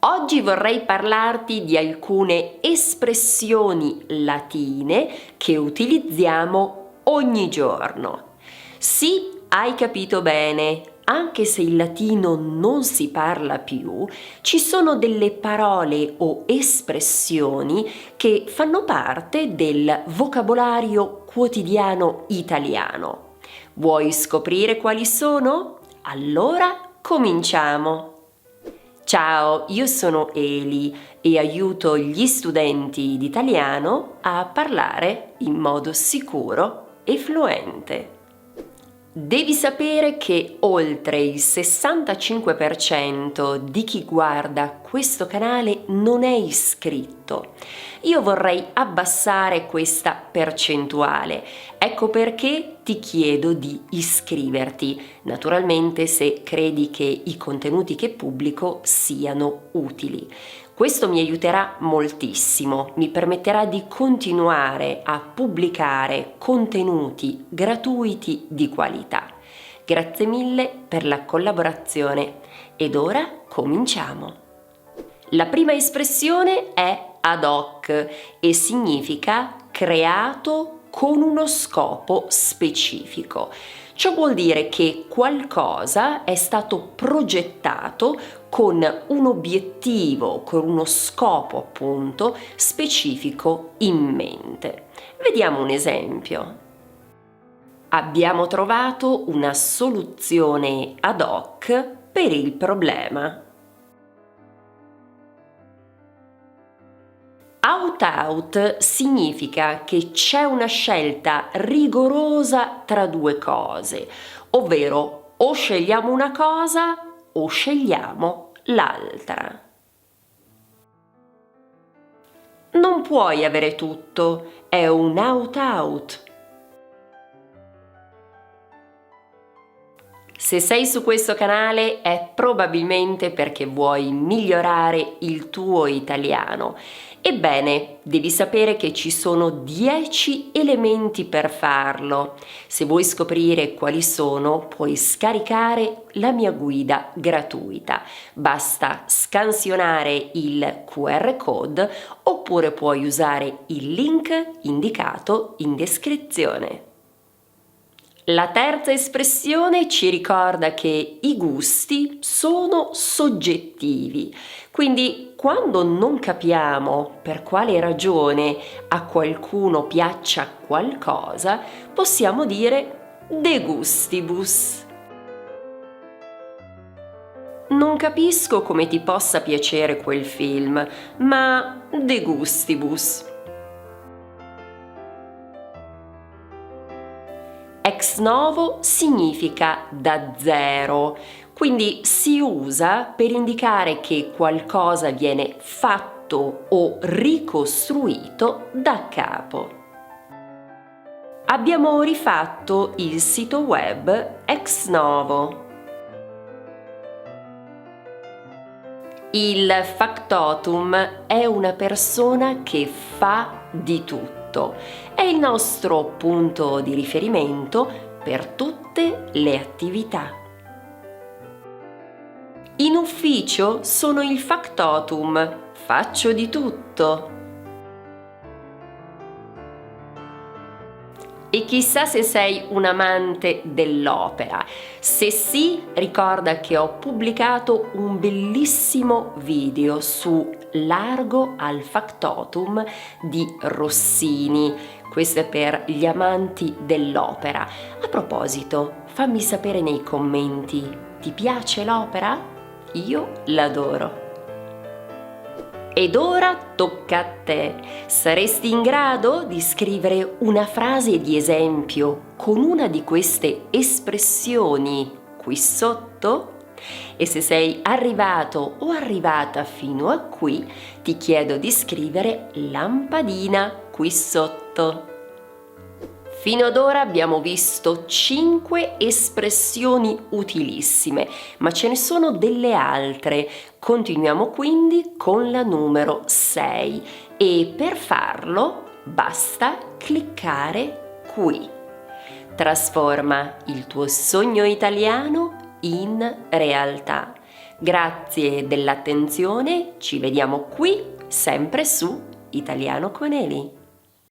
Oggi vorrei parlarti di alcune espressioni latine che utilizziamo ogni giorno. Sì, hai capito bene, anche se il latino non si parla più, ci sono delle parole o espressioni che fanno parte del vocabolario quotidiano italiano. Vuoi scoprire quali sono? Allora cominciamo! Ciao, io sono Eli e aiuto gli studenti di italiano a parlare in modo sicuro e fluente. Devi sapere che oltre il 65% di chi guarda questo canale non è iscritto. Io vorrei abbassare questa percentuale. Ecco perché ti chiedo di iscriverti, naturalmente se credi che i contenuti che pubblico siano utili. Questo mi aiuterà moltissimo, mi permetterà di continuare a pubblicare contenuti gratuiti di qualità. Grazie mille per la collaborazione ed ora cominciamo. La prima espressione è ad hoc e significa creato con uno scopo specifico. Ciò vuol dire che qualcosa è stato progettato con un obiettivo, con uno scopo appunto specifico in mente. Vediamo un esempio. Abbiamo trovato una soluzione ad hoc per il problema. Out significa che c'è una scelta rigorosa tra due cose, ovvero o scegliamo una cosa o scegliamo l'altra. Non puoi avere tutto, è un out. Se sei su questo canale è probabilmente perché vuoi migliorare il tuo italiano. Ebbene, devi sapere che ci sono 10 elementi per farlo. Se vuoi scoprire quali sono, puoi scaricare la mia guida gratuita. Basta scansionare il QR code oppure puoi usare il link indicato in descrizione. La terza espressione ci ricorda che i gusti sono soggettivi, quindi quando non capiamo per quale ragione a qualcuno piaccia qualcosa, possiamo dire de gustibus. Non capisco come ti possa piacere quel film, ma de gustibus. Ex novo significa da zero, quindi si usa per indicare che qualcosa viene fatto o ricostruito da capo. Abbiamo rifatto il sito web ex novo. Il factotum è una persona che fa di tutto. È il nostro punto di riferimento per tutte le attività. In ufficio sono il factotum, faccio di tutto. E chissà se sei un amante dell'opera. Se sì, ricorda che ho pubblicato un bellissimo video su Largo al factotum di Rossini. Questo è per gli amanti dell'opera. A proposito, fammi sapere nei commenti, ti piace l'opera? Io l'adoro. Ed ora tocca a te. Saresti in grado di scrivere una frase di esempio con una di queste espressioni qui sotto? E se sei arrivato o arrivata fino a qui, ti chiedo di scrivere lampadina qui sotto. Fino ad ora abbiamo visto 5 espressioni utilissime, ma ce ne sono delle altre. Continuiamo quindi con la numero 6 e per farlo basta cliccare qui. Trasforma il tuo sogno italiano in realtà. Grazie dell'attenzione, ci vediamo qui, sempre su Italiano con Eli.